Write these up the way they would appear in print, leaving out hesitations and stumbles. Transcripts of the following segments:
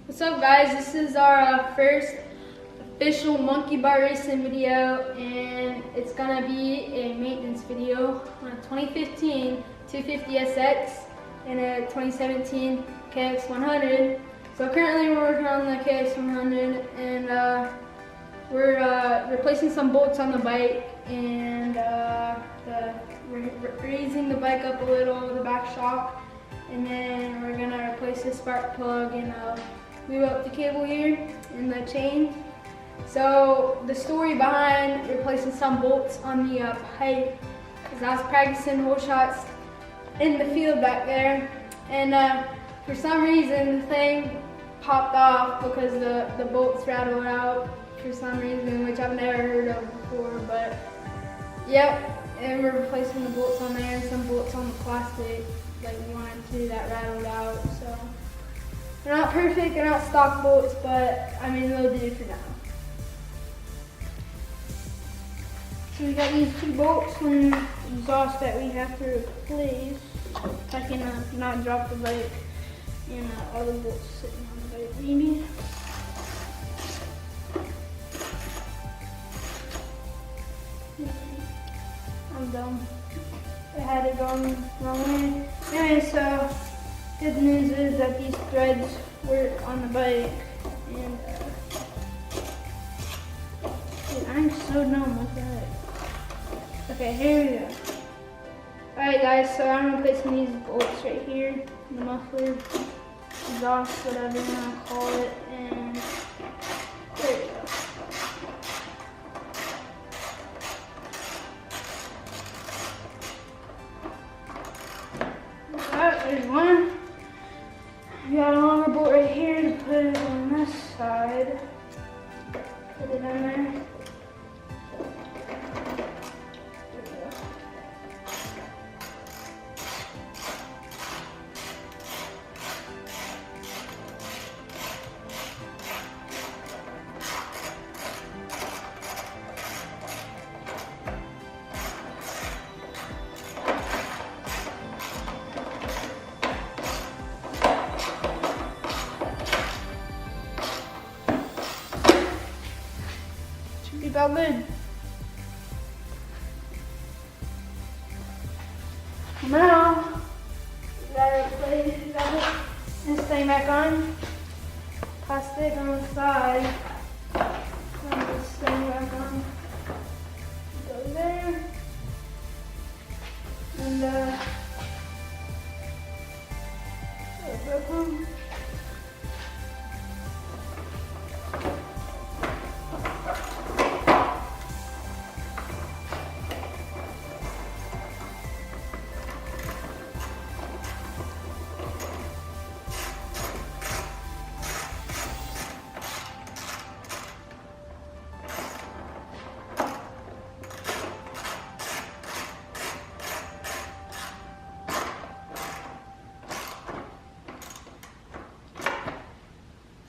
What's up, guys? This is our first official monkey bar racing video, and it's gonna be a maintenance video on a 2015 250SX and a 2017 kx100. So currently we're working on the kx100, and we're replacing some bolts on the bike, and we're raising the bike up a little, the back shock, and then we're gonna replace the spark plug and move up the cable here and the chain. So the story behind replacing some bolts on the pipe is I was practicing hole shots in the field back there, and for some reason the thing popped off because the bolts rattled out for some reason, which I've never heard of before. But yep, and we're replacing the bolts on there and some bolts on the plastic like we wanted to that rattled out. So they're not perfect, they're not stock bolts, but I mean they'll do for now. So we got these two bolts and exhaust that we have to replace. If I can not drop the bike, and all the bolts sitting on the bike maybe. I'm dumb. I had it going wrong way. Anyway, so good news is that these threads work on the bike, and dude, I'm so dumb with that. Okay, here we go. Alright guys, so I'm replacing these bolts right here, the muffler, exhaust, whatever you want to call it, and there we go. Alright, there's one. We got a longer bolt right here to put it on this side. Put it in there. Should be about good. Now, we gotta put this thing back on. Plastic on the side. Put this thing back on. Go there. And put it back on.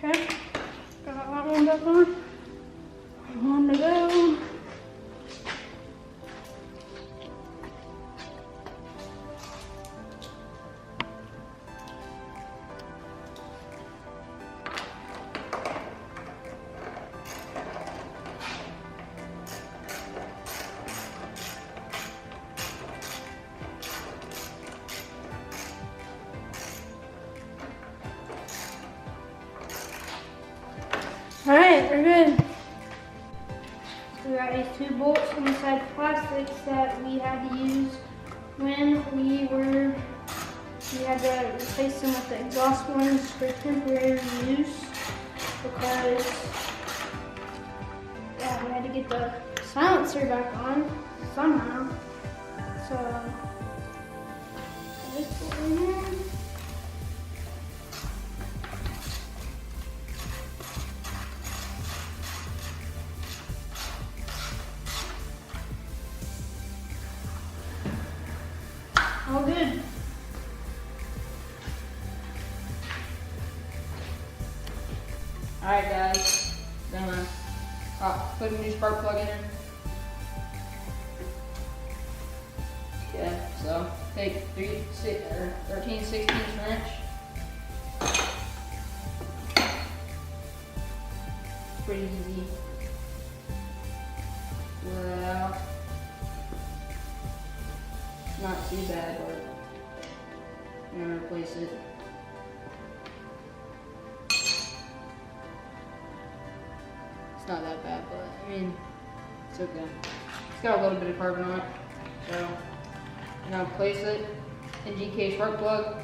Okay, got that one back on. One to go. Alright, we're good. So we got these two bolts inside plastics that we had to use when we had to replace them with the exhaust ones for temporary use, because yeah, we had to get the silencer back on somehow. So this over here. All good. Alright guys, gonna put a new spark plug in there. Okay, so take 13/16 wrench, pretty easy. Well, not too bad, but I'm gonna replace it. It's not that bad, but I mean, it's okay. It's got a little bit of carbon on it, so I'm gonna place it in GK spark plug,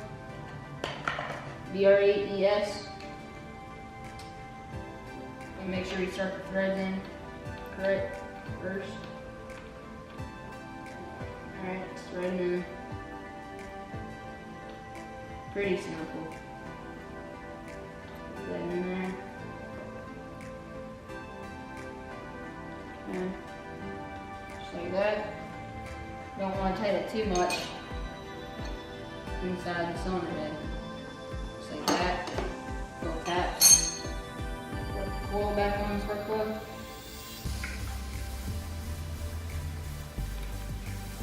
BR8ES, and make sure you start the threads in correct first. Alright, it's threading in. Pretty simple. Put that in there. And just like that. Don't want to tighten it too much inside the cylinder head. Just like that. Little tap. Put the coil back on the spark plug.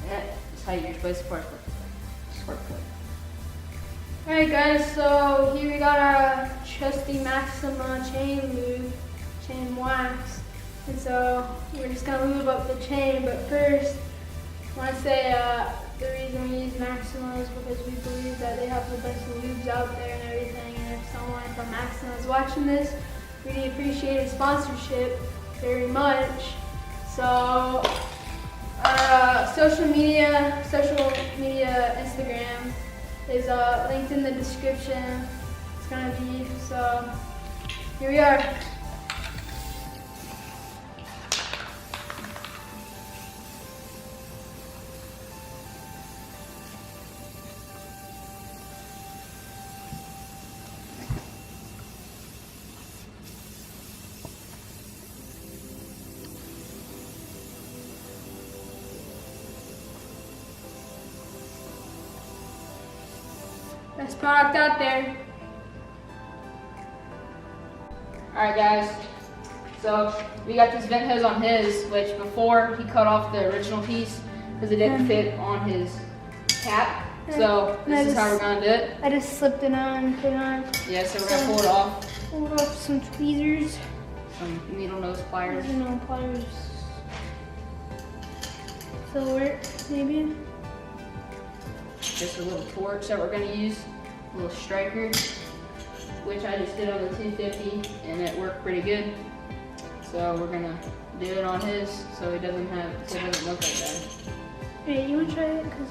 That is how you replace the spark plug. Alright guys, so here we got our trusty Maxima chain lube, chain wax. And so we're just gonna lube up the chain, but first I want to say the reason we use Maxima is because we believe that they have the best lubes out there and everything. And if someone from Maxima is watching this, really appreciate a sponsorship very much. So social media, Instagram is linked in the description. It's gonna be, so here we are. Best product out there. Alright guys, so we got this vent hose on his, which before he cut off the original piece because it didn't fit on his cap. So this is how we're gonna do it. I just slipped it on, put it on. Yeah, so we're gonna pull it off. Pull it off some tweezers. Some needle nose pliers. No pliers. So work, maybe. Just a little torch that we're gonna use, a little striker, which I just did on the 250 and it worked pretty good. So we're gonna do it on his so it doesn't look like that. Hey, you wanna try it? Cause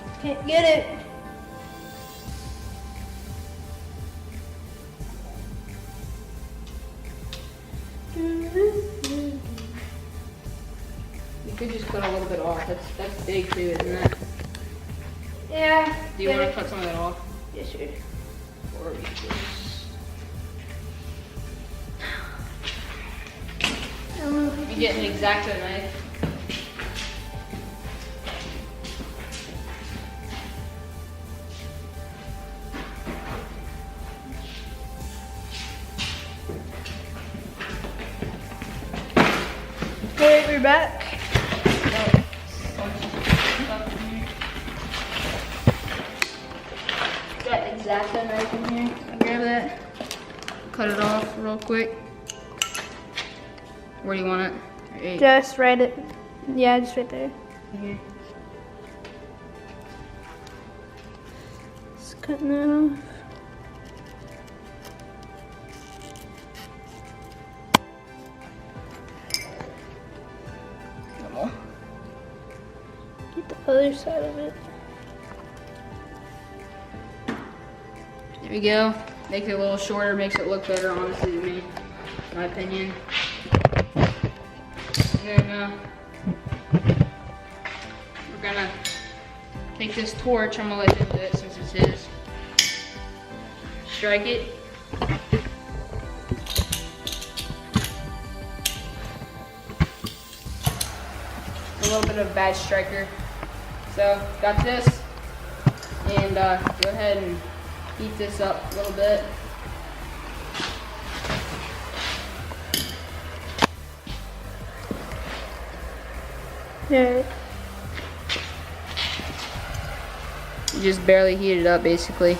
I can't get it. You could just cut a little bit off. That's big too, isn't it? Yeah. Do you want to cut some of that off? Yes, sir. Or we just... You get an X-Acto knife. Okay, we're back. Got an X-Acto knife in here. Grab that. Cut it off real quick. Where do you want it? Right. Just right it. Yeah, just right there. Here. Just cutting that off. Get the other side of it. There we go. Makes it a little shorter, makes it look better, honestly, to me, in my opinion. And then we're gonna take this torch. I'm gonna let him do it since it's his. Strike it. A little bit of a bad striker. So got this, and go ahead and heat this up a little bit. Yeah. You just barely heat it up, basically.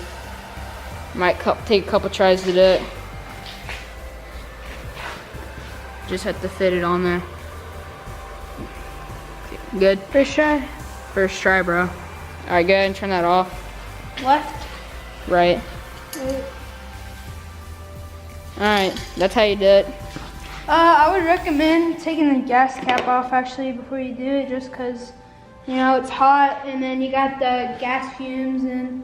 Might take a couple tries to do it. Just have to fit it on there. Good. First try. First try, bro. All right, go ahead and turn that off. Left. Right. All right, that's how you do it. I would recommend taking the gas cap off actually before you do it, just because, you know, it's hot and then you got the gas fumes, and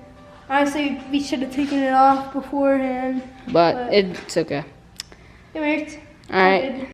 honestly we should have taken it off beforehand. But it's okay. It worked. All right.